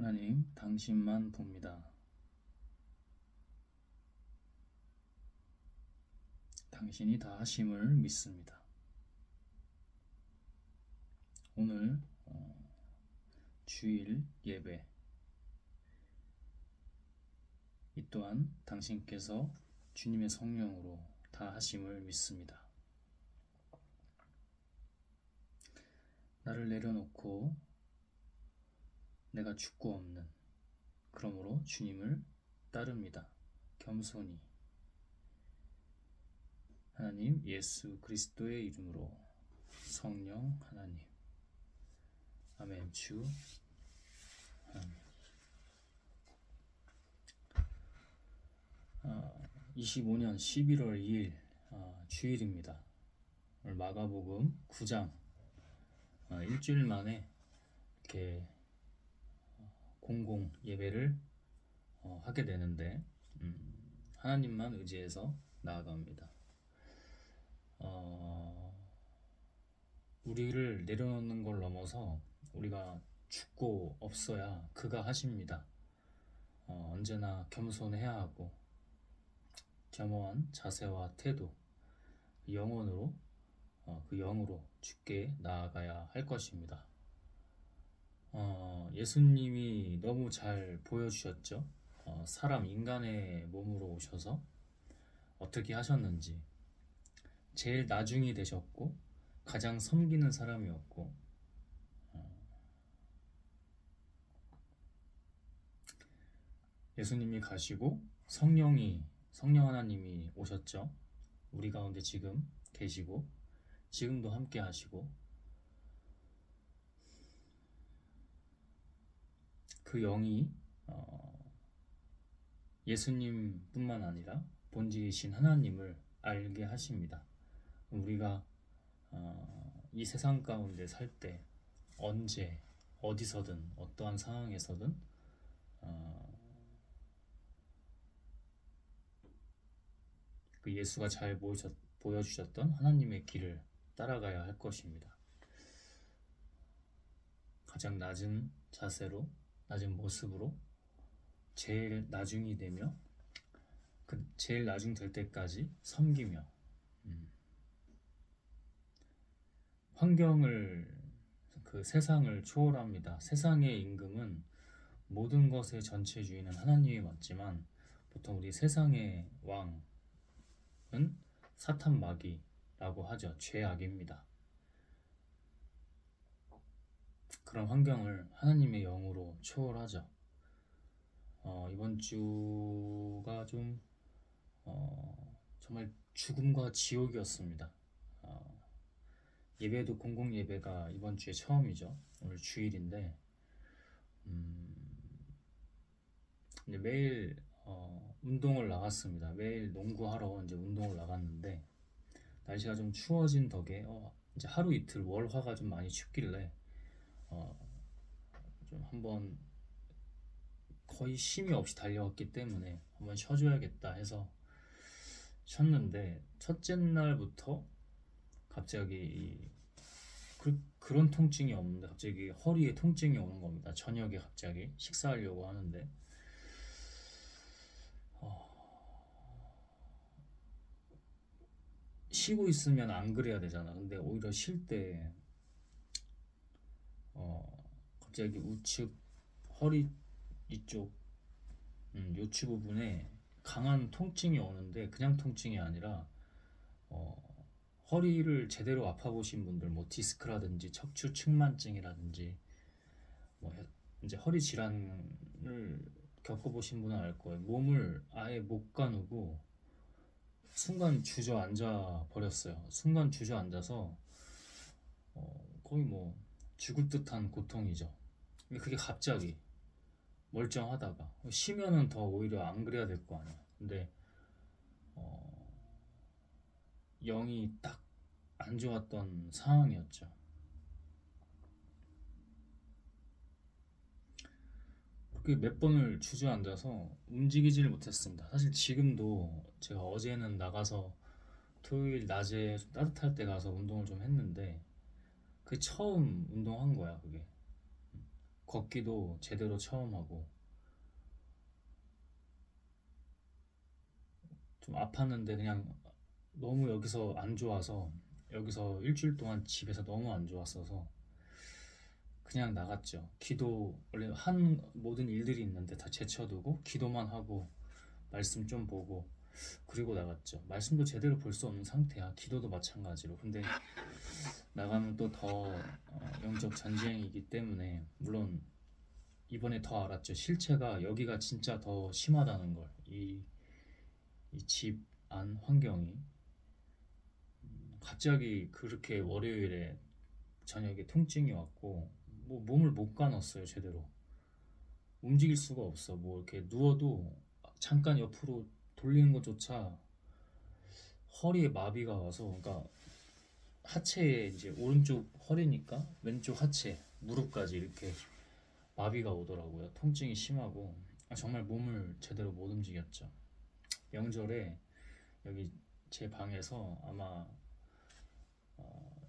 하나님, 당신만 봅니다. 당신이 다 하심을 믿습니다. 오늘 주일 예배, 이 또한 당신께서 주님의 성령으로 다 하심을 믿습니다. 나를 내려놓고 내가 죽고 없는, 그러므로 주님을 따릅니다. 겸손히 하나님 예수 그리스도의 이름으로, 성령 하나님, 아멘. 주 하나님. 25년 11월 2일 주일입니다. 오늘 마가복음 9장 일주일 만에 이렇게 공공 예배를 하게 되는데 하나님만 의지해서 나아갑니다. 우리를 내려놓는 걸 넘어서 우리가 죽고 없어야 그가 하십니다. 언제나 겸손해야 하고 겸허한 자세와 태도, 영혼으로 그 영으로 주께 나아가야 할 것입니다. 예수님이 너무 잘 보여주셨죠. 사람 인간의 몸으로 오셔서 어떻게 하셨는지, 제일 나중이 되셨고 가장 섬기는 사람이었고, 예수님이 가시고 성령 하나님이 오셨죠. 우리 가운데 지금 계시고 지금도 함께 하시고, 그 영이 예수님뿐만 아니라 본질이신 하나님을 알게 하십니다. 우리가 이 세상 가운데 살 때 언제 어디서든 어떠한 상황에서든 그 예수가 잘 보여주셨던 하나님의 길을 따라가야 할 것입니다. 가장 낮은 자세로, 낮은 모습으로 제일 나중이 되며 그 제일 나중 될 때까지 섬기며, 그 세상을 초월합니다. 세상의 임금은, 모든 것의 전체주의는 하나님이 맞지만 보통 우리 세상의 왕은 사탄 마귀라고 하죠. 죄악입니다. 그런 환경을 하나님의 영으로 초월하죠. 이번 주가 좀 정말 죽음과 지옥이었습니다. 예배도 공공 예배가 이번 주에 처음이죠. 오늘 주일인데 이제 매일 운동을 나갔습니다. 매일 농구하러 이제 운동을 나갔는데 날씨가 좀 추워진 덕에 이제 하루 이틀 월화가 좀 많이 춥길래 좀 한번 거의 쉼이 없이 달려왔기 때문에 한번 쉬어줘야겠다 해서 쉬었는데, 첫째 날부터 갑자기 그런 통증이 없는데 갑자기 허리에 통증이 오는 겁니다. 저녁에 갑자기 식사하려고 하는데 쉬고 있으면 안 그래야 되잖아. 근데 오히려 쉴 때 갑자기 우측 허리 이쪽 요추 부분에 강한 통증이 오는데, 그냥 통증이 아니라 허리를 제대로 아파보신 분들, 뭐 디스크라든지 척추 측만증이라든지 뭐 이제 허리 질환을 겪어보신 분은 알 거예요. 몸을 아예 못 가누고 순간 주저앉아 버렸어요. 순간 주저앉아서 거의 뭐 죽을 듯한 고통이죠. 그게 갑자기 멀쩡하다가 쉬면은 더 오히려 안 그래야 될 거 아니야. 근데 영이 딱 안 좋았던 상황이었죠. 그렇게 몇 번을 주저앉아서 움직이지를 못했습니다. 사실 지금도 제가 어제는 나가서 토요일 낮에 좀 따뜻할 때 가서 운동을 좀 했는데 그게 처음 운동한 거야. 그게 걷기도 제대로 처음 하고 좀 아팠는데 그냥 너무 여기서 안 좋아서 여기서 일주일 동안 집에서 너무 안 좋았어서 그냥 나갔죠. 기도 원래 한 모든 일들이 있는데 다 제쳐두고 기도만 하고 말씀 좀 보고 그리고 나갔죠. 말씀도 제대로 볼 수 없는 상태야. 기도도 마찬가지로. 근데 나가면 또 더 영적 전쟁이기 때문에 물론 이번에 더 알았죠. 실체가 여기가 진짜 더 심하다는 걸. 이 집 안 환경이 갑자기 그렇게 월요일에 저녁에 통증이 왔고 뭐 몸을 못 가눴어요. 제대로 움직일 수가 없어. 뭐 이렇게 누워도 잠깐 옆으로 돌리는 것조차 허리에 마비가 와서 그러니까 하체에 이제 오른쪽 허리니까 왼쪽 하체 무릎까지 이렇게 마비가 오더라고요. 통증이 심하고 정말 몸을 제대로 못 움직였죠. 명절에 여기 제 방에서 아마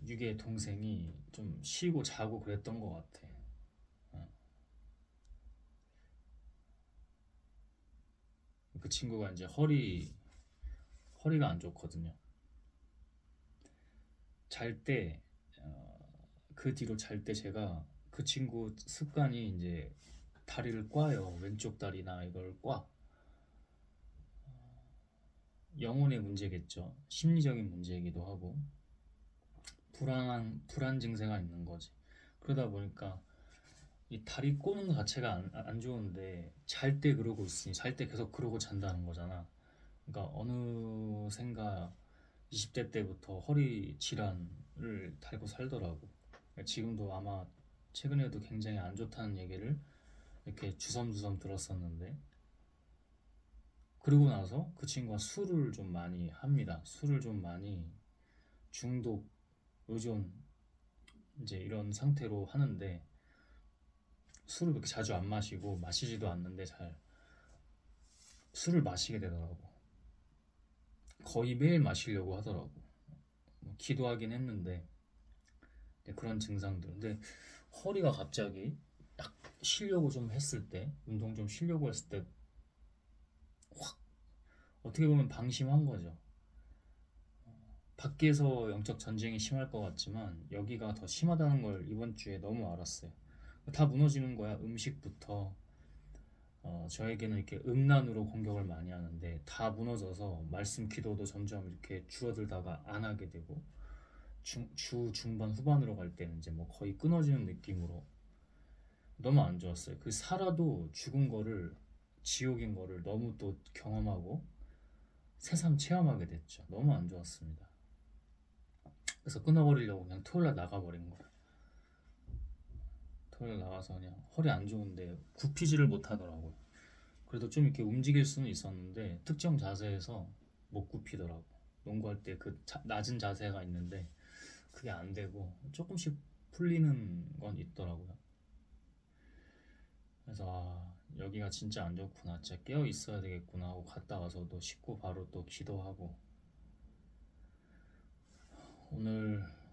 유괴 동생이 좀 쉬고 자고 그랬던 것 같아. 어. 그 친구가 이제 허리가 안 좋거든요. 잘 때, 그 뒤로 잘 때 제가 그 친구 습관이 이제 다리를 꽈요. 왼쪽 다리나 이걸 꽈. 영혼의 문제겠죠. 심리적인 문제이기도 하고 불안 증세가 있는 거지. 그러다 보니까 이 다리 꼬는 것 자체가 안 좋은데 잘 때 그러고 있으니 잘 때 계속 그러고 잔다는 거잖아. 그러니까 어느샌가 20대 때부터 허리 질환을 달고 살더라고. 지금도 아마 최근에도 굉장히 안 좋다는 얘기를 이렇게 주섬주섬 들었었는데 그러고 나서 그 친구가 술을 좀 많이 합니다. 술을 좀 많이 중독, 의존 이제 이런 상태로 하는데 술을 그렇게 자주 안 마시고 마시지도 않는데 잘 술을 마시게 되더라고. 거의 매일 마시려고 하더라고. 뭐 기도하긴 했는데 그런 증상들. 근데 허리가 갑자기 딱 쉬려고 좀 했을 때, 운동 좀 쉬려고 했을 때 확 어떻게 보면 방심한 거죠. 밖에서 영적 전쟁이 심할 것 같지만 여기가 더 심하다는 걸 이번 주에 너무 알았어요. 다 무너지는 거야. 음식부터 저에게는 이렇게 음란으로 공격을 많이 하는데 다 무너져서 말씀 기도도 점점 이렇게 줄어들다가 안 하게 되고 주 중반 후반으로 갈 때는 이제 뭐 거의 끊어지는 느낌으로 너무 안 좋았어요. 그 살아도 죽은 거를 지옥인 거를 너무 또 경험하고 새삼 체험하게 됐죠. 너무 안 좋았습니다. 그래서 끊어버리려고 그냥 토요일날 나가버린 거예요. 토요일 나가서 그냥 허리 안 좋은데 굽히지를 못하더라고요. 그래도 좀 이렇게 움직일 수는 있었는데 특정 자세에서 못 굽히더라고. 농구할 때 그 낮은 자세가 있는데 그게 안 되고 조금씩 풀리는 건 있더라고요. 그래서 여기가 진짜 안 좋구나. 진짜 깨어 있어야 되겠구나 하고 갔다 와서도 씻고 바로 또 기도하고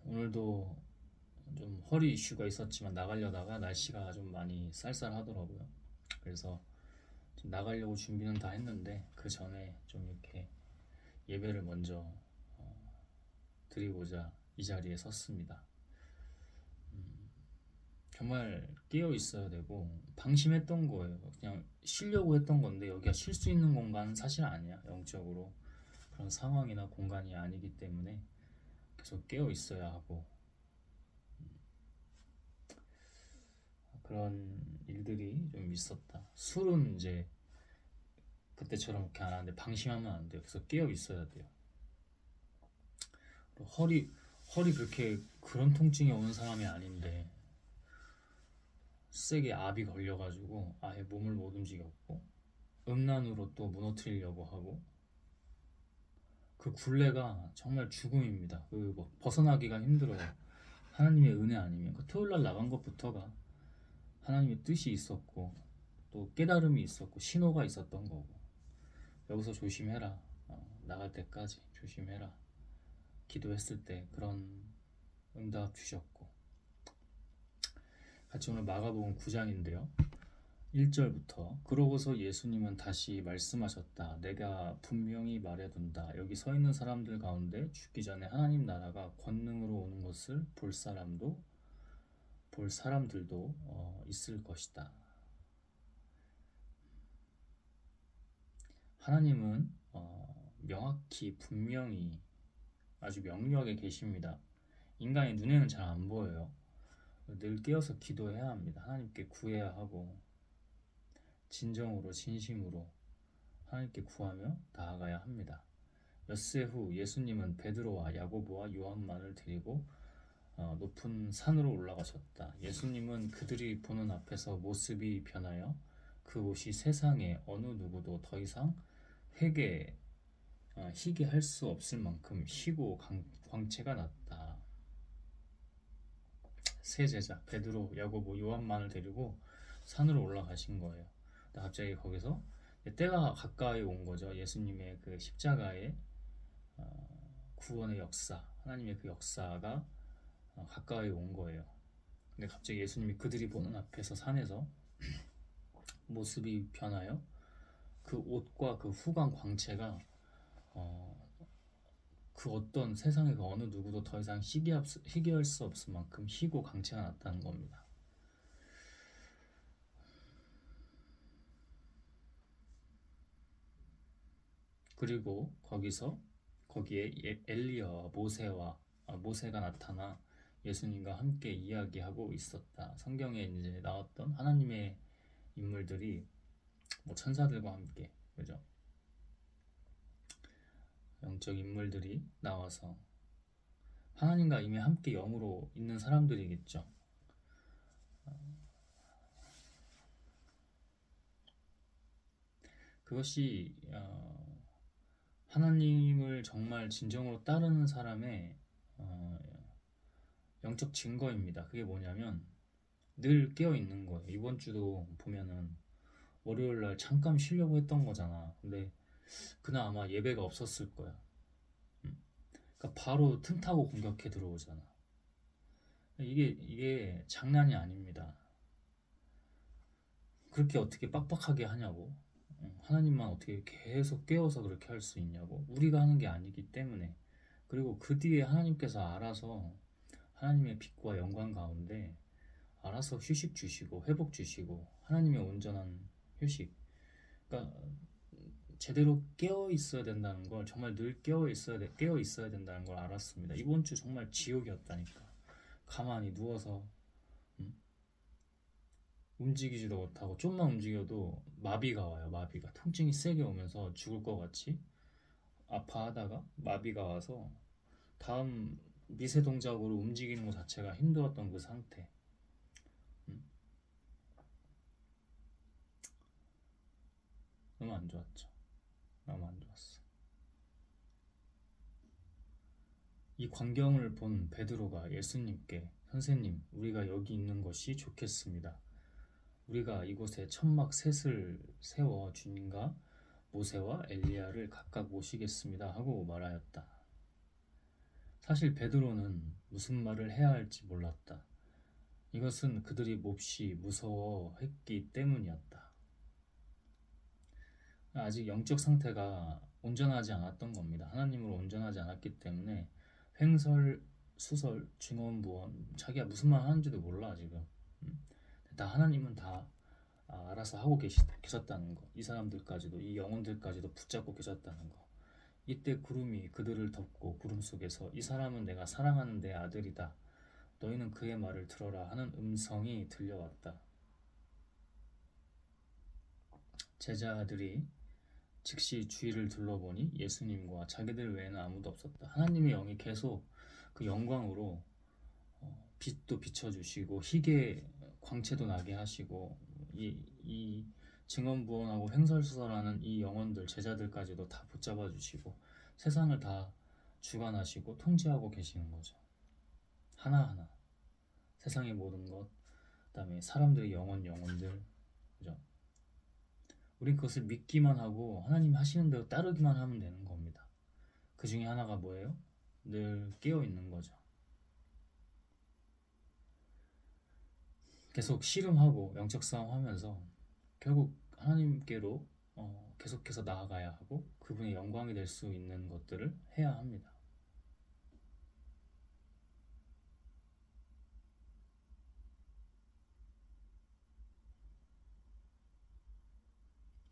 오늘도 좀 허리 이슈가 있었지만 나가려다가 날씨가 좀 많이 쌀쌀하더라고요. 그래서 좀 나가려고 준비는 다 했는데 그 전에 좀 이렇게 예배를 먼저 드리고자 이 자리에 섰습니다. 정말 깨어 있어야 되고 방심했던 거예요. 그냥 쉬려고 했던 건데 여기가 쉴 수 있는 공간은 사실 아니야. 영적으로 그런 상황이나 공간이 아니기 때문에 계속 깨어 있어야 하고 그런 일들이 좀 있었다. 술은 이제 그때처럼 이렇게 안 하는데 방심하면 안 돼요. 계속 깨어 있어야 돼요. 허리 그렇게 그런 통증이 오는 사람이 아닌데 세게 압이 걸려가지고 아예 몸을 못 움직였고 음란으로 또 무너뜨리려고 하고 그 굴레가 정말 죽음입니다. 그 뭐 벗어나기가 힘들어요. 하나님의 은혜 아니면 그 토요일날 나간 것부터가 하나님의 뜻이 있었고 또 깨달음이 있었고 신호가 있었던 거고 여기서 조심해라. 나갈 때까지 조심해라. 기도했을 때 그런 응답 주셨고 같이 오늘 마가복음 9장인데요. 1절부터 그러고서 예수님은 다시 말씀하셨다. 내가 분명히 말해둔다. 여기 서 있는 사람들 가운데 죽기 전에 하나님 나라가 권능으로 오는 것을 볼 사람들도 있을 것이다. 하나님은 명확히 분명히 아주 명료하게 계십니다. 인간의 눈에는 잘 안 보여요. 늘 깨어서 기도해야 합니다. 하나님께 구해야 하고 진정으로 진심으로 하나님께 구하며 나아가야 합니다. 엿새 후 예수님은 베드로와 야고보와 요한만을 데리고 높은 산으로 올라가셨다. 예수님은 그들이 보는 앞에서 모습이 변하여 그 옷이 세상에 어느 누구도 더 이상 희게 할 수 없을 만큼 희고 광채가 났다. 세 제자 베드로, 야고보, 요한만을 데리고 산으로 올라가신 거예요. 갑자기 거기서 때가 가까이 온 거죠. 예수님의 그 십자가의 구원의 역사, 하나님의 그 역사가 가까이 온 거예요. 근데 갑자기 예수님이 그들이 보는 앞에서 산에서 모습이 변하여 그 옷과 그 후광 광채가 그 어떤 세상의 그 어느 누구도 더 이상 희게 할 수 없을 만큼 희고 광채가 났다는 겁니다. 그리고 거기에 엘리야와 모세가 나타나 예수님과 함께 이야기하고 있었다. 성경에 이제 나왔던 하나님의 인물들이 뭐 천사들과 함께, 그죠? 영적 인물들이 나와서 하나님과 이미 함께 영으로 있는 사람들이겠죠. 그것이 하나님을 정말 진정으로 따르는 사람의 영적 증거입니다. 그게 뭐냐면 늘 깨어 있는 거예요. 이번 주도 보면은 월요일 날 잠깐 쉬려고 했던 거잖아. 근데 그날 아마 예배가 없었을 거야. 그러니까 바로 틈 타고 공격해 들어오잖아. 이게 장난이 아닙니다. 그렇게 어떻게 빡빡하게 하냐고. 하나님만 어떻게 계속 깨워서 그렇게 할 수 있냐고. 우리가 하는 게 아니기 때문에. 그리고 그 뒤에 하나님께서 알아서 하나님의 빛과 영광 가운데 알아서 휴식 주시고 회복 주시고 하나님의 온전한 휴식. 그러니까 제대로 깨어 있어야 된다는 걸, 정말 늘 깨어 있어야 된다는 걸 알았습니다. 이번 주 정말 지옥이었다니까. 가만히 누워서 움직이지도 못하고 좀만 움직여도 마비가 와요. 마비가 통증이 세게 오면서 죽을 것 같이 아파하다가 마비가 와서 다음 미세 동작으로 움직이는 것 자체가 힘들었던 그 상태. 너무 안 좋았죠. 너무 안 좋았어. 이 광경을 본 베드로가 예수님께, 선생님, 우리가 여기 있는 것이 좋겠습니다. 우리가 이곳에 천막 셋을 세워 주님과 모세와 엘리야를 각각 모시겠습니다 하고 말하였다. 사실 베드로는 무슨 말을 해야 할지 몰랐다. 이것은 그들이 몹시 무서워했기 때문이었다. 아직 영적 상태가 온전하지 않았던 겁니다. 하나님으로 온전하지 않았기 때문에 횡설수설 증언부언, 자기가 무슨 말 하는지도 몰라 지금. 다 하나님은 다 알아서 하고 계셨다는 거. 이 사람들까지도, 이 영혼들까지도 붙잡고 계셨다는 거. 이때 구름이 그들을 덮고 구름 속에서 이 사람은 내가 사랑하는 내 아들이다. 너희는 그의 말을 들어라 하는 음성이 들려왔다. 제자들이 즉시 주위를 둘러보니 예수님과 자기들 외에는 아무도 없었다. 하나님의 영이 계속 그 영광으로 빛도 비춰주시고 희게 광채도 나게 하시고 이 증언부언하고 횡설수설하는 이 영혼들, 제자들까지도 다 붙잡아 주시고 세상을 다 주관하시고 통제하고 계시는 거죠. 하나하나 세상의 모든 것, 그다음에 사람들의 영혼들, 그죠? 우린 그것을 믿기만 하고 하나님 하시는 대로 따르기만 하면 되는 겁니다. 그 중에 하나가 뭐예요? 늘 깨어 있는 거죠. 계속 씨름하고 영적 싸움하면서 결국 하나님께로 계속해서 나아가야 하고 그분의 영광이 될 수 있는 것들을 해야 합니다.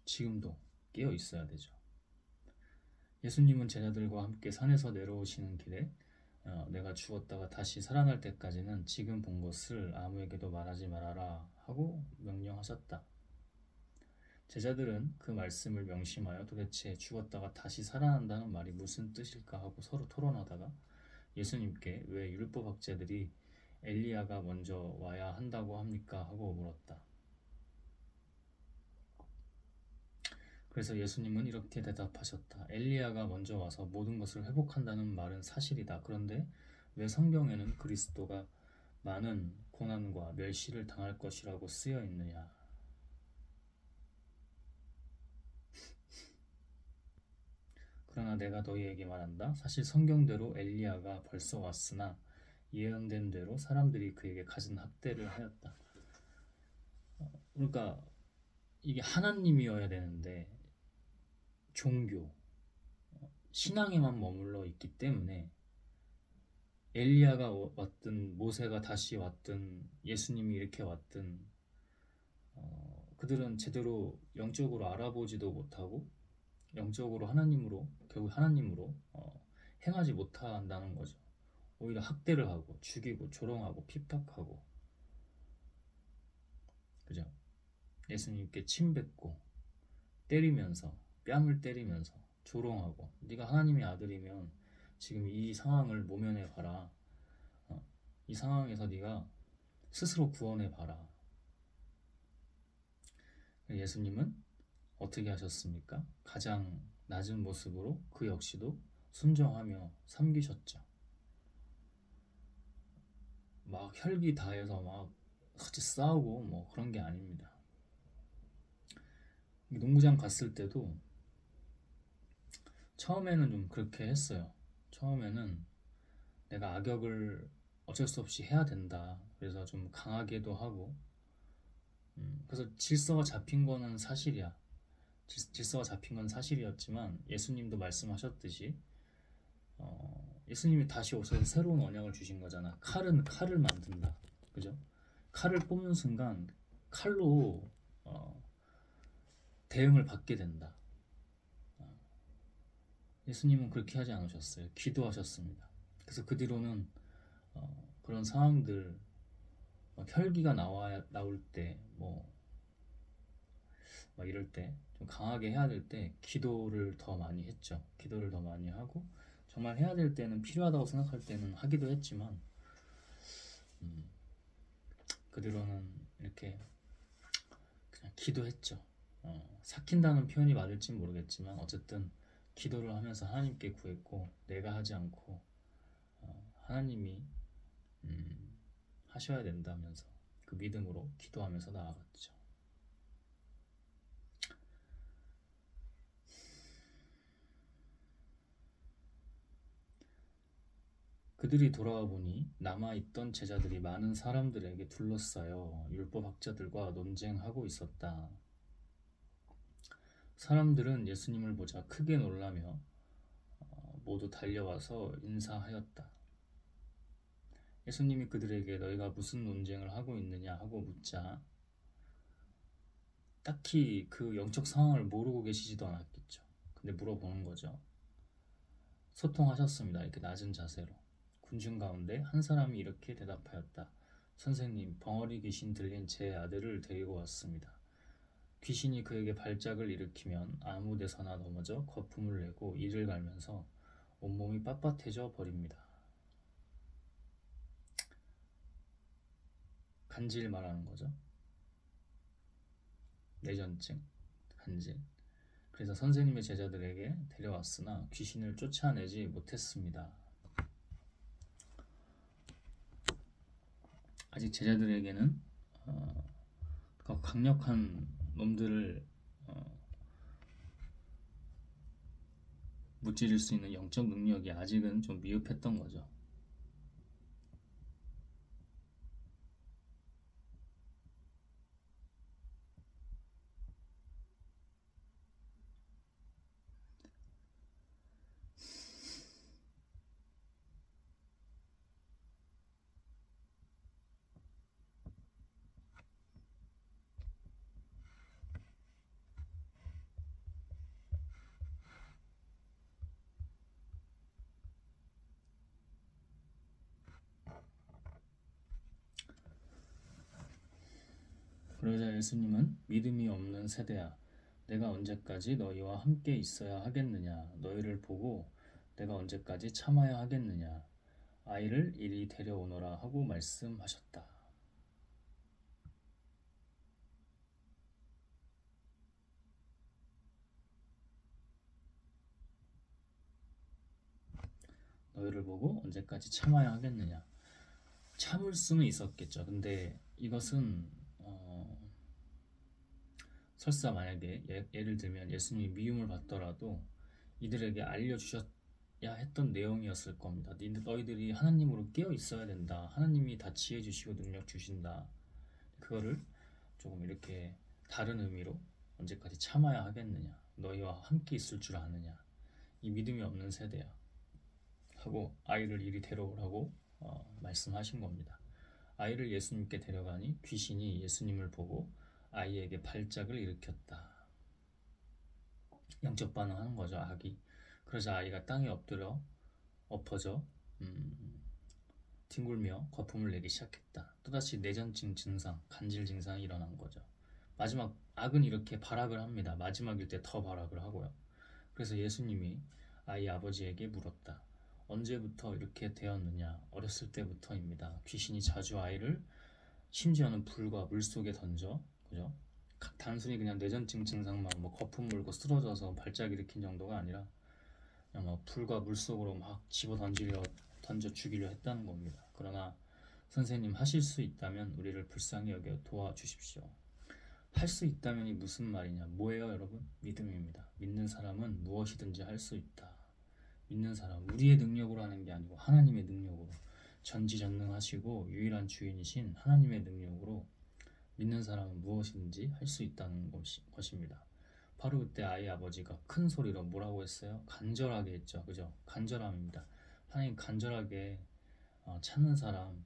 지금도 깨어 있어야 되죠. 예수님은 제자들과 함께 산에서 내려오시는 길에 내가 죽었다가 다시 살아날 때까지는 지금 본 것을 아무에게도 말하지 말아라 하고 명령하셨다. 제자들은 그 말씀을 명심하여 도대체 죽었다가 다시 살아난다는 말이 무슨 뜻일까 하고 서로 토론하다가 예수님께 왜 율법학자들이 엘리야가 먼저 와야 한다고 합니까? 하고 물었다. 그래서 예수님은 이렇게 대답하셨다. 엘리야가 먼저 와서 모든 것을 회복한다는 말은 사실이다. 그런데 왜 성경에는 그리스도가 많은 고난과 멸시를 당할 것이라고 쓰여 있느냐? 그러나 내가 너희에게 말한다. 사실 성경대로 엘리야가 벌써 왔으나 예언된 대로 사람들이 그에게 갖은 학대를 하였다. 그러니까 이게 하나님이어야 되는데 종교, 신앙에만 머물러 있기 때문에 엘리야가 왔든 모세가 다시 왔든 예수님이 이렇게 왔든 그들은 제대로 영적으로 알아보지도 못하고 영적으로 하나님으로 결국 하나님으로 행하지 못한다는 거죠. 오히려 학대를 하고 죽이고 조롱하고 핍박하고 그죠? 예수님께 침뱉고 때리면서 뺨을 때리면서 조롱하고 네가 하나님의 아들이면 지금 이 상황을 모면해 봐라. 이 상황에서 네가 스스로 구원해 봐라. 예수님은 어떻게 하셨습니까? 가장 낮은 모습으로 그 역시도 순종하며 섬기셨죠. 막 혈기 다해서 막 같이 싸우고 뭐 그런 게 아닙니다. 농구장 갔을 때도 처음에는 좀 그렇게 했어요. 처음에는 내가 악역을 어쩔 수 없이 해야 된다. 그래서 좀 강하게도 하고 그래서 질서가 잡힌 거는 사실이야. 질서가 잡힌 건 사실이었지만 예수님도 말씀하셨듯이 예수님이 다시 오셔서 새로운 언약을 주신 거잖아. 칼은 칼을 만든다. 그죠? 칼을 뽑는 순간 칼로 대응을 받게 된다. 예수님은 그렇게 하지 않으셨어요. 기도하셨습니다. 그래서 그 뒤로는 그런 상황들 혈기가 나올 때 막 이럴 때 좀 강하게 해야 될 때 기도를 더 많이 했죠. 기도를 더 많이 하고 정말 해야 될 때는 필요하다고 생각할 때는 하기도 했지만 그 뒤로는 이렇게 그냥 기도했죠. 삭힌다는 표현이 맞을지 모르겠지만 어쨌든 기도를 하면서 하나님께 구했고 내가 하지 않고 하나님이 하셔야 된다면서 그 믿음으로 기도하면서 나아갔죠. 그들이 돌아와 보니 남아있던 제자들이 많은 사람들에게 둘러싸여 율법학자들과 논쟁하고 있었다. 사람들은 예수님을 보자 크게 놀라며 모두 달려와서 인사하였다. 예수님이 그들에게 너희가 무슨 논쟁을 하고 있느냐 하고 묻자 딱히 그 영적 상황을 모르고 계시지도 않았겠죠. 근데 물어보는 거죠. 소통하셨습니다. 이렇게 낮은 자세로. 군중 가운데 한 사람이 이렇게 대답하였다. 선생님, 벙어리 귀신 들린 제 아들을 데리고 왔습니다. 귀신이 그에게 발작을 일으키면 아무 데서나 넘어져 거품을 내고 이를 갈면서 온몸이 빳빳해져 버립니다. 간질 말하는 거죠. 뇌전증, 간질. 그래서 선생님의 제자들에게 데려왔으나 귀신을 쫓아내지 못했습니다. 아직 제자들에게는 강력한 놈들을 무찌를 수 있는 영적 능력이 아직은 좀 미흡했던 거죠. 그러자 예수님은 믿음이 없는 세대야, 내가 언제까지 너희와 함께 있어야 하겠느냐? 너희를 보고 내가 언제까지 참아야 하겠느냐? 아이를 이리 데려오너라 하고 말씀하셨다. 너희를 보고 언제까지 참아야 하겠느냐? 참을 수는 있었겠죠. 근데 이것은 설사 만약에 예를 들면 예수님이 미움을 받더라도 이들에게 알려주셔야 했던 내용이었을 겁니다. 너희들이 하나님으로 깨어 있어야 된다. 하나님이 다 지혜 주시고 능력 주신다. 그거를 조금 이렇게 다른 의미로 언제까지 참아야 하겠느냐? 너희와 함께 있을 줄 아느냐? 이 믿음이 없는 세대야. 하고 아이를 이리 데려오라고 말씀하신 겁니다. 아이를 예수님께 데려가니 귀신이 예수님을 보고 아이에게 발작을 일으켰다. 영적 반응하는 거죠, 아기. 그러자 아이가 땅에 엎어져 뒹굴며 거품을 내기 시작했다. 또다시 내전증 증상, 간질 증상이 일어난 거죠. 마지막 악은 이렇게 발악을 합니다. 마지막일 때 더 발악을 하고요. 그래서 예수님이 아이 아버지에게 물었다. 언제부터 이렇게 되었느냐? 어렸을 때부터입니다. 귀신이 자주 아이를 심지어는 불과 물 속에 던져, 그죠? 단순히 그냥 뇌전증 증상만 뭐 거품 물고 쓰러져서 발작 일으킨 정도가 아니라 그냥 뭐 불과 물 속으로 막 집어 던져 죽이려 했다는 겁니다. 그러나 선생님, 하실 수 있다면 우리를 불쌍히 여겨 도와주십시오. 할 수 있다면이 무슨 말이냐? 뭐예요, 여러분? 믿음입니다. 믿는 사람은 무엇이든지 할 수 있다. 믿는 사람, 우리의 능력으로 하는 게 아니고 하나님의 능력으로, 전지전능하시고 유일한 주인이신 하나님의 능력으로 믿는 사람은 무엇이든지 할 수 있다는 것입니다. 바로 그때 아이 아버지가 큰 소리로 뭐라고 했어요? 간절하게 했죠. 그죠? 간절함입니다. 하나님 간절하게 찾는 사람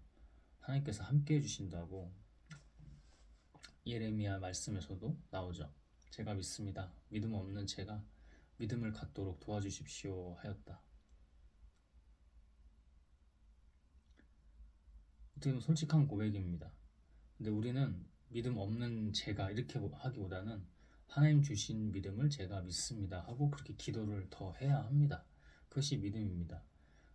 하나님께서 함께 해주신다고 예레미야 말씀에서도 나오죠. 제가 믿습니다. 믿음 없는 제가 믿음을 갖도록 도와주십시오 하였다. 어떻게 보면 솔직한 고백입니다. 근데 우리는 믿음 없는 제가 이렇게 하기보다는 하나님 주신 믿음을 제가 믿습니다 하고 그렇게 기도를 더 해야 합니다. 그것이 믿음입니다.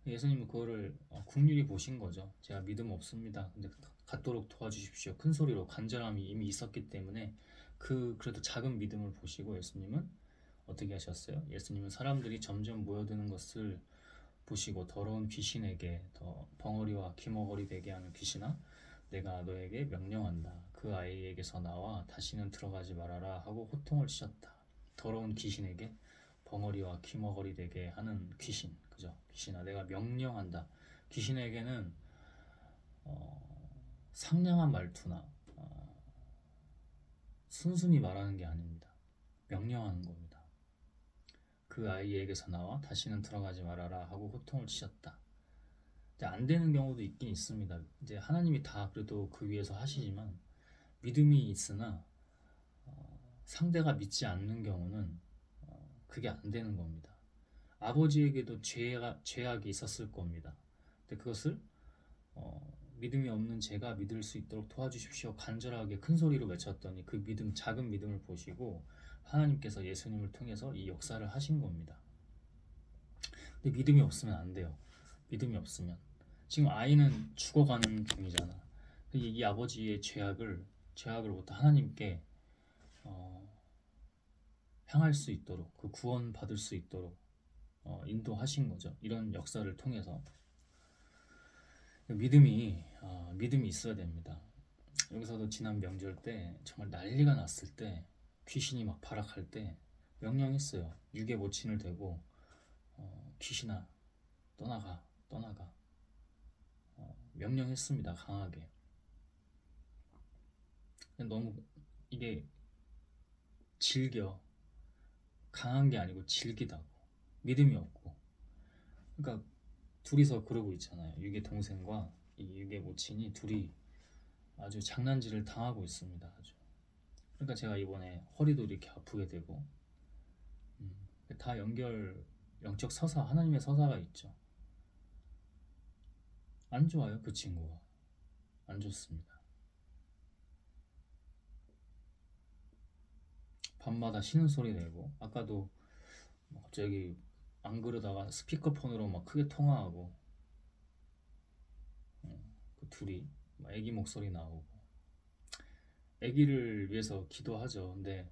예수님은 그거를 긍휼히 보신 거죠. 제가 믿음 없습니다. 근데 갖도록 도와주십시오. 큰 소리로 간절함이 이미 있었기 때문에 그래도 작은 믿음을 보시고 예수님은 어떻게 하셨어요? 예수님은 사람들이 점점 모여드는 것을 보시고 더러운 귀신에게, 더 벙어리와 기머거리 되게 하는 귀신아, 내가 너에게 명령한다. 그 아이에게서 나와 다시는 들어가지 말아라 하고 호통을 치셨다. 더러운 귀신에게, 벙어리와 기머거리 되게 하는 귀신, 그죠? 귀신아, 내가 명령한다. 귀신에게는 상냥한 말투나 순순히 말하는 게 아닙니다. 명령하는 겁니다. 그 아이에게서 나와 다시는 들어가지 말아라 하고 호통을 치셨다. 안 되는 경우도 있긴 있습니다. 이제 하나님이 다 그래도 그 위에서 하시지만 믿음이 있으나 상대가 믿지 않는 경우는 그게 안 되는 겁니다. 아버지에게도 죄악이 있었을 겁니다. 근데 그것을 믿음이 없는 제가 믿을 수 있도록 도와주십시오 간절하게 큰 소리로 외쳤더니 그 믿음, 작은 믿음을 보시고 하나님께서 예수님을 통해서 이 역사를 하신 겁니다. 근데 믿음이 없으면 안 돼요. 믿음이 없으면 지금 아이는 죽어가는 중이잖아. 이 아버지의 죄악으로부터 하나님께 향할 수 있도록, 그 구원 받을 수 있도록 인도하신 거죠. 이런 역사를 통해서 믿음이 있어야 됩니다. 여기서도 지난 명절 때 정말 난리가 났을 때, 귀신이 막 발악할 때 명령했어요. 육의 모친을 대고 귀신아 떠나가 명령했습니다. 강하게. 너무 이게 강한 게 아니고 질기다고, 믿음이 없고. 그러니까 둘이서 그러고 있잖아요. 육의 동생과 이 육의 모친이 둘이 아주 장난질을 당하고 있습니다. 아주. 그러니까 제가 이번에 허리도 이렇게 아프게 되고 다 영적 서사, 하나님의 서사가 있죠. 안 좋아요, 그 친구가. 안 좋습니다. 밤마다 신음소리 내고, 아까도 뭐 갑자기 안 그러다가 스피커폰으로 막 크게 통화하고, 그 둘이 막 애기 목소리 나오고. 애기를 위해서 기도하죠. 근데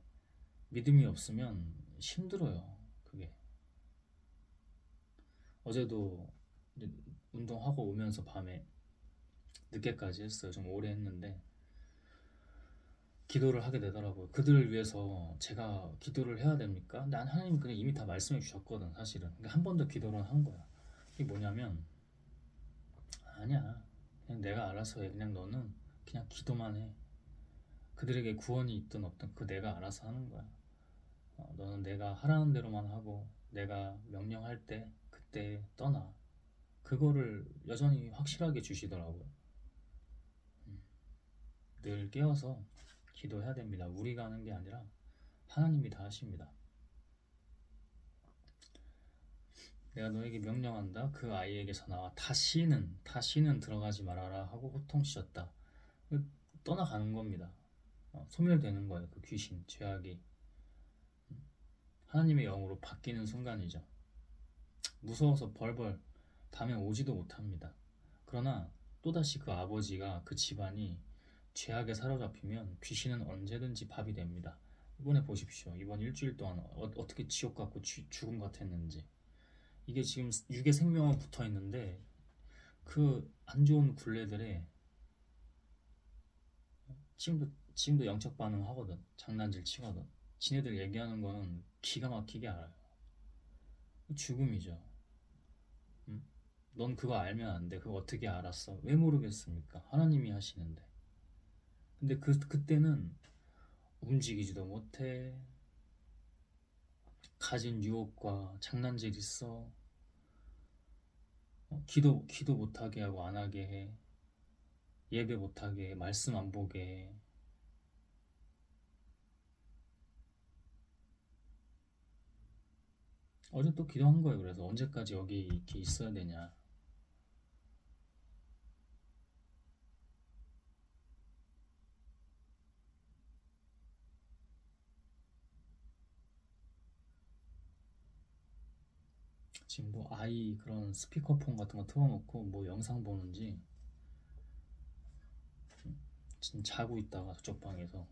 믿음이 없으면 힘들어요. 그게. 어제도 이제 운동하고 오면서 밤에 늦게까지 했어요. 좀 오래 했는데 기도를 하게 되더라고요. 그들을 위해서 제가 기도를 해야 됩니까? 난 하나님 그냥 이미 다 말씀해 주셨거든, 사실은. 그러니까 한 번 더 기도를 한 거야. 이게 뭐냐면, 아니야. 그냥 내가 알아서 해. 그냥 너는 그냥 기도만 해. 그들에게 구원이 있든 없든 그 내가 알아서 하는 거야. 너는 내가 하라는 대로만 하고 내가 명령할 때 그때 떠나. 그거를 여전히 확실하게 주시더라고요. 늘 깨어서 기도해야 됩니다. 우리가 하는 게 아니라 하나님이 다 하십니다. 내가 너에게 명령한다. 그 아이에게서 나와 다시는 들어가지 말아라 하고 호통시켰다. 떠나가는 겁니다. 소멸되는 거예요. 그 귀신, 죄악이 하나님의 영으로 바뀌는 순간이죠. 무서워서 벌벌 다음에 오지도 못합니다. 그러나 또다시 그 아버지가 그 집안이 죄악에 사로잡히면 귀신은 언제든지 밥이 됩니다. 이번에 보십시오. 이번 일주일 동안 어떻게 지옥 같고 죽음 같았는지. 이게 지금 육의 생명은 붙어 있는데 그 안 좋은 굴레들에 지금도 영적 반응하거든. 장난질 치거든. 지네들 얘기하는 거는 기가 막히게 알아요. 죽음이죠. 응? 넌 그거 알면 안 돼. 그거 어떻게 알았어? 왜 모르겠습니까? 하나님이 하시는데. 근데 그때는 움직이지도 못해. 가진 유혹과 장난질 있어. 기도 못하게 하고 안 하게 해. 예배 못하게 해. 말씀 안 보게 해. 어제 또 기도한 거예요. 그래서 언제까지 여기 이렇게 있어야 되냐. 지금 뭐 아이 그런 스피커폰 같은 거 틀어놓고 뭐 영상 보는지 지금 자고 있다가 저쪽 방에서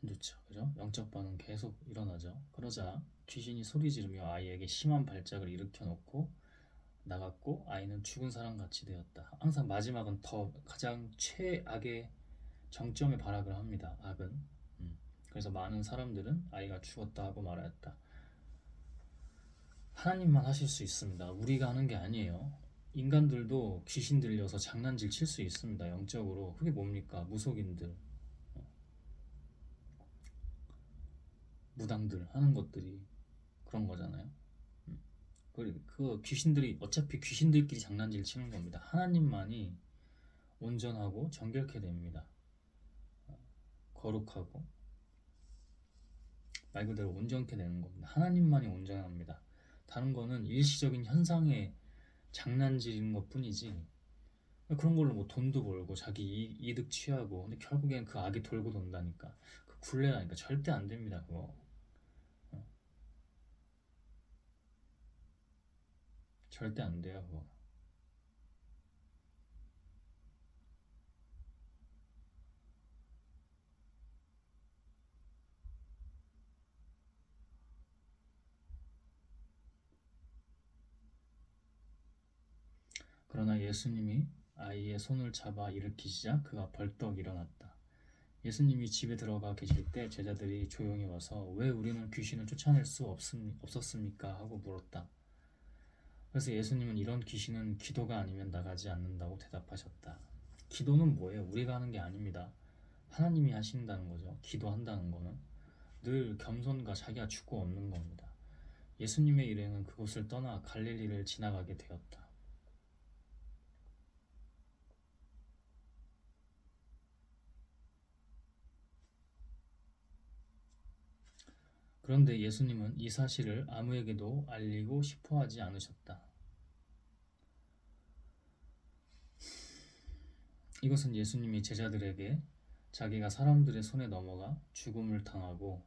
안 좋죠. 그죠? 영적 반응 계속 일어나죠. 그러자 귀신이 소리 지르며 아이에게 심한 발작을 일으켜 놓고 나갔고 아이는 죽은 사람 같이 되었다. 항상 마지막은 더 가장 최악의 정점에 발악을 합니다. 악은. 그래서 많은 사람들은 아이가 죽었다 하고 말하였다. 하나님만 하실 수 있습니다. 우리가 하는 게 아니에요. 인간들도 귀신 들려서 장난질 칠 수 있습니다. 영적으로. 그게 뭡니까? 무속인들, 무당들 하는 것들이 그런 거잖아요. 그 귀신들이 어차피 귀신들끼리 장난질 치는 겁니다. 하나님만이 온전하고 정결케 됩니다. 거룩하고 말 그대로 온전케 되는 겁니다. 하나님만이 온전합니다. 다른 거는 일시적인 현상에 장난질인 것 뿐이지 그런 걸로 뭐 돈도 벌고 자기 이득 취하고 근데 결국엔 그 악이 돌고 돈다니까 그 굴레라니까 절대 안 됩니다. 그거 절대 안 돼요. 그거. 그러나 예수님이 아이의 손을 잡아 일으키시자 그가 벌떡 일어났다. 예수님이 집에 들어가 계실 때 제자들이 조용히 와서 왜 우리는 귀신을 쫓아낼 수 없었습니까? 하고 물었다. 그래서 예수님은 이런 귀신은 기도가 아니면 나가지 않는다고 대답하셨다. 기도는 뭐예요? 우리가 하는 게 아닙니다. 하나님이 하신다는 거죠. 기도한다는 거는 늘 겸손과 자기가 죽고 없는 겁니다. 예수님의 일행은 그곳을 떠나 갈릴리를 지나가게 되었다. 그런데 예수님은 이 사실을 아무에게도 알리고 싶어 하지 않으셨다. 이것은 예수님이 제자들에게 자기가 사람들의 손에 넘어가 죽음을 당하고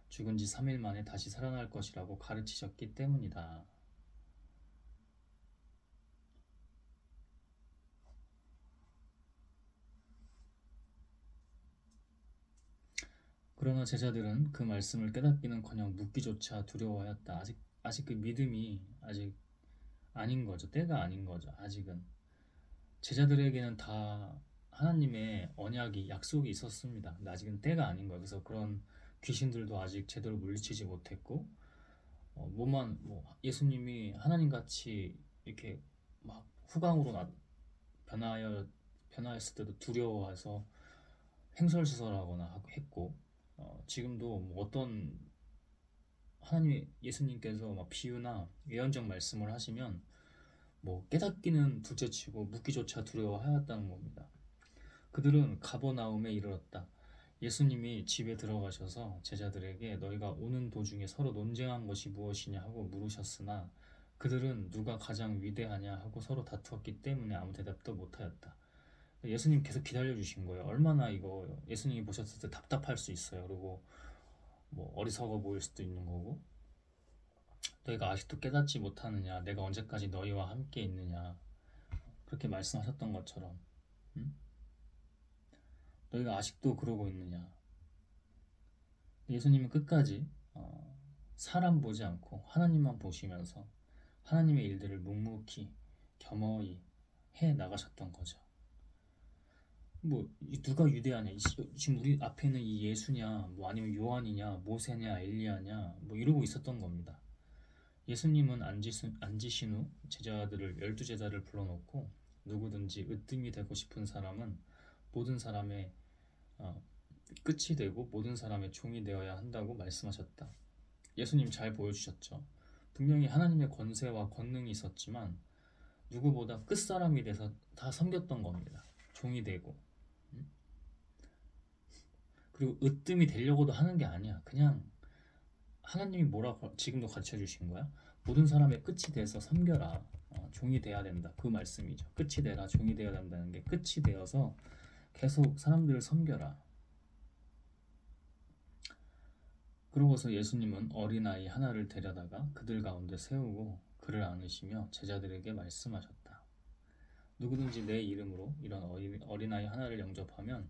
죽은 지 3일 만에 다시 살아날 것이라고 가르치셨기 때문이다. 그러나 제자들은 그 말씀을 깨닫기는커녕 묻기조차 두려워하였다. 아직 그 믿음이 아직 아닌 거죠. 때가 아닌 거죠. 아직은. 제자들에게는 다 하나님의 언약이 약속이 있었습니다. 근데 아직은 때가 아닌 거예요. 그래서 그런 귀신들도 아직 제대로 물리치지 못했고 뭐만 예수님이 하나님 같이 이렇게 막 후광으로 변하였을 때도 두려워해서 횡설수설하거나 했고 지금도 뭐 어떤 하나님 예수님께서 막 비유나 예언적 말씀을 하시면 뭐 깨닫기는 둘째치고 묻기조차 두려워하였다는 겁니다. 그들은 가버나움에 이르렀다. 예수님이 집에 들어가셔서 제자들에게 너희가 오는 도중에 서로 논쟁한 것이 무엇이냐 하고 물으셨으나 그들은 누가 가장 위대하냐 하고 서로 다투었기 때문에 아무 대답도 못하였다. 예수님 계속 기다려주신 거예요. 얼마나 이거 예수님이 보셨을 때 답답할 수 있어요. 그리고 뭐 어리석어 보일 수도 있는 거고 너희가 아직도 깨닫지 못하느냐 내가 언제까지 너희와 함께 있느냐 그렇게 말씀하셨던 것처럼 너희가 아직도 그러고 있느냐. 예수님은 끝까지 사람 보지 않고 하나님만 보시면서 하나님의 일들을 묵묵히 겸허히 해 나가셨던 거죠. 뭐 누가 위대하냐 지금 우리 앞에 있는 이 예수냐 뭐 아니면 요한이냐 모세냐 엘리야냐 뭐 이러고 있었던 겁니다. 예수님은 앉으신 후 제자들을 12제자를 불러놓고 누구든지 으뜸이 되고 싶은 사람은 모든 사람의 끝이 되고 모든 사람의 종이 되어야 한다고 말씀하셨다. 예수님 잘 보여주셨죠. 분명히 하나님의 권세와 권능이 있었지만 누구보다 끝사람이 돼서 다 섬겼던 겁니다. 종이 되고 그리고 으뜸이 되려고도 하는 게 아니야. 그냥 하나님이 뭐라고 지금도 가르쳐 주신 거야? 모든 사람의 끝이 돼서 섬겨라. 종이 돼야 된다. 그 말씀이죠. 끝이 되라. 종이 되어야 된다는 게 끝이 되어서 계속 사람들을 섬겨라. 그러고서 예수님은 어린아이 하나를 데려다가 그들 가운데 세우고 그를 안으시며 제자들에게 말씀하셨다. 누구든지 내 이름으로 이런 어린아이 하나를 영접하면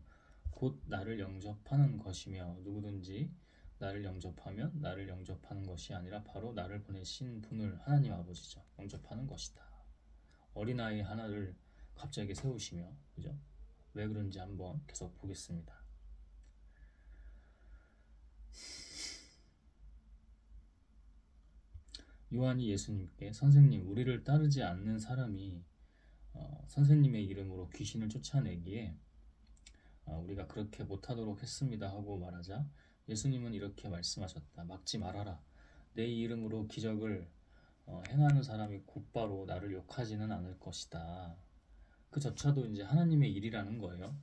곧 나를 영접하는 것이며 누구든지 나를 영접하면 나를 영접하는 것이 아니라 바로 나를 보내신 분을 하나님 아버지죠. 영접하는 것이다. 어린아이 하나를 갑자기 세우시며 그죠? 왜 그런지 한번 계속 보겠습니다. 요한이 예수님께 선생님 우리를 따르지 않는 사람이 선생님의 이름으로 귀신을 쫓아내기에 우리가 그렇게 못하도록 했습니다 하고 말하자 예수님은 이렇게 말씀하셨다. 막지 말아라. 내 이름으로 기적을 행하는 사람이 곧바로 나를 욕하지는 않을 것이다. 그조차도 이제 하나님의 일이라는 거예요.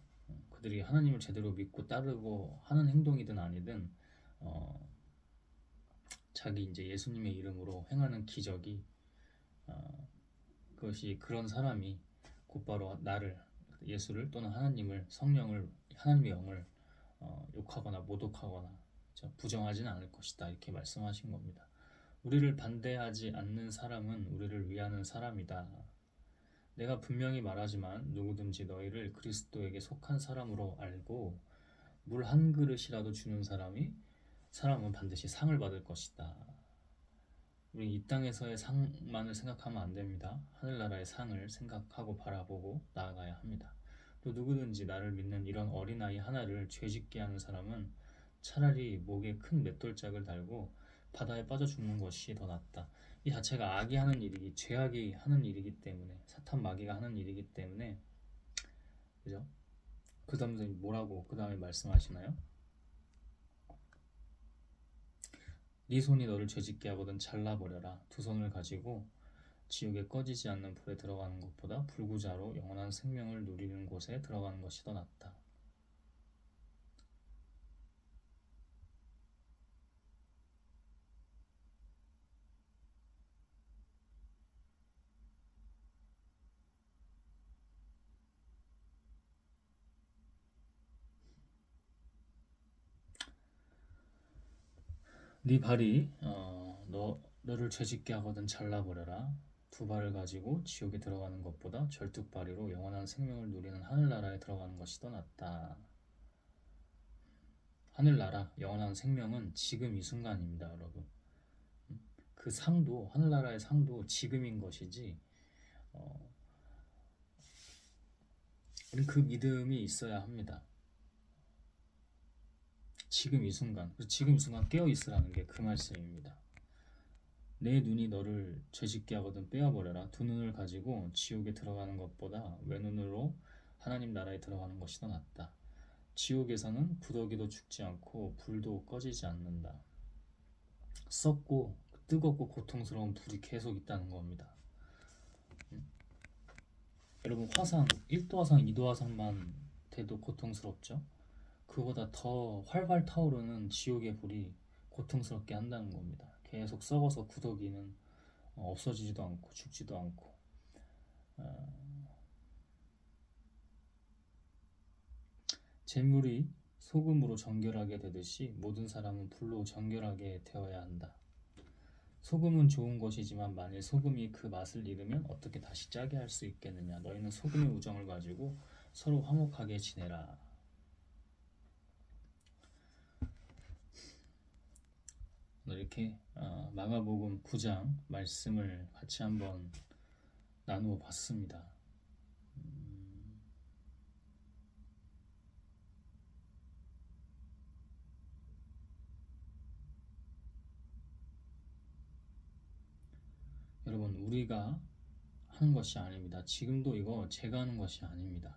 그들이 하나님을 제대로 믿고 따르고 하는 행동이든 아니든 자기 이제 예수님의 이름으로 행하는 기적이 그것이 그런 사람이 곧바로 나를 예수를 또는 하나님을 성령을 하나님의 영을 욕하거나 모독하거나 부정하지는 않을 것이다 이렇게 말씀하신 겁니다. 우리를 반대하지 않는 사람은 우리를 위하는 사람이다. 내가 분명히 말하지만 누구든지 너희를 그리스도에게 속한 사람으로 알고 물 한 그릇이라도 주는 사람은 반드시 상을 받을 것이다. 우리 이 땅에서의 상만을 생각하면 안 됩니다. 하늘나라의 상을 생각하고 바라보고 나아가야 합니다. 또 누구든지 나를 믿는 이런 어린아이 하나를 죄짓게 하는 사람은 차라리 목에 큰 맷돌짝을 달고 바다에 빠져 죽는 것이 더 낫다. 이 자체가 악이 하는 일이기 죄악이 하는 일이기 때문에 사탄 마귀가 하는 일이기 때문에 그죠? 그 다음에 뭐라고 그 다음에 말씀하시나요? 네 손이 너를 죄짓게 하거든 잘라버려라. 두 손을 가지고 지옥에 꺼지지 않는 불에 들어가는 것보다 불구자로 영원한 생명을 누리는 곳에 들어가는 것이 더 낫다. 네 발이 너를 죄짓게 하거든 잘라버려라. 두 발을 가지고 지옥에 들어가는 것보다 절뚝발이로 영원한 생명을 누리는 하늘나라에 들어가는 것이 더 낫다. 하늘나라, 영원한 생명은 지금 이 순간입니다, 여러분. 그 상도, 하늘나라의 상도 지금인 것이지, 어, 우린 그 믿음이 있어야 합니다. 지금 이 순간, 지금 이 순간 깨어 있으라는 게 그 말씀입니다. 내 눈이 너를 죄짓게 하거든 빼어버려라. 두 눈을 가지고 지옥에 들어가는 것보다 외눈으로 하나님 나라에 들어가는 것이 더 낫다. 지옥에서는 구더기도 죽지 않고 불도 꺼지지 않는다. 썩고 뜨겁고 고통스러운 불이 계속 있다는 겁니다. 여러분 화상 1도 화상 2도 화상만 돼도 고통스럽죠? 그보다 더 활활 타오르는 지옥의 불이 고통스럽게 한다는 겁니다. 계속 썩어서 구더기는 없어지지도 않고 죽지도 않고. 재물이 소금으로 정결하게 되듯이 모든 사람은 불로 정결하게 되어야 한다. 소금은 좋은 것이지만 만일 소금이 그 맛을 잃으면 어떻게 다시 짜게 할 수 있겠느냐. 너희는 소금의 우정을 가지고 서로 화목하게 지내라. 이렇게 마가복음 9장 말씀을 같이 한번 나누어 봤습니다. 여러분 우리가 하는 것이 아닙니다. 지금도 이거 제가 하는 것이 아닙니다.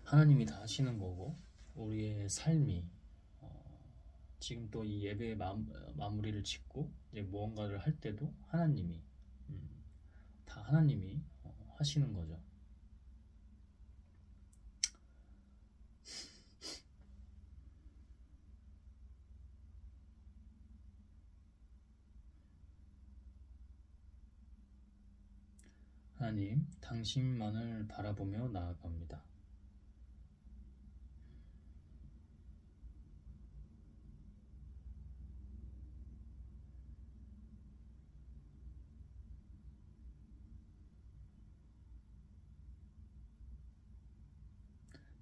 하나님이 다 하시는 거고 우리의 삶이 지금 또 이 예배의 마무리를 짓고 이제 무언가를 할 때도 하나님이 다 하나님이 하시는 거죠. 하나님, 당신만을 바라보며 나아갑니다.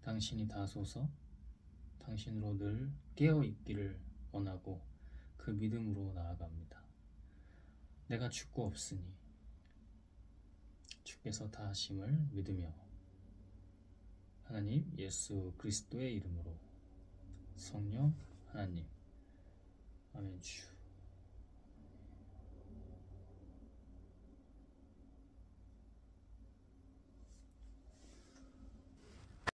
당신이 다소서 당신으로 늘 깨어 있기를 원하고 그 믿음으로 나아갑니다. 내가 죽고 없으니 주께서 다 하심을 믿으며 하나님 예수 그리스도의 이름으로 성령 하나님 아멘. 주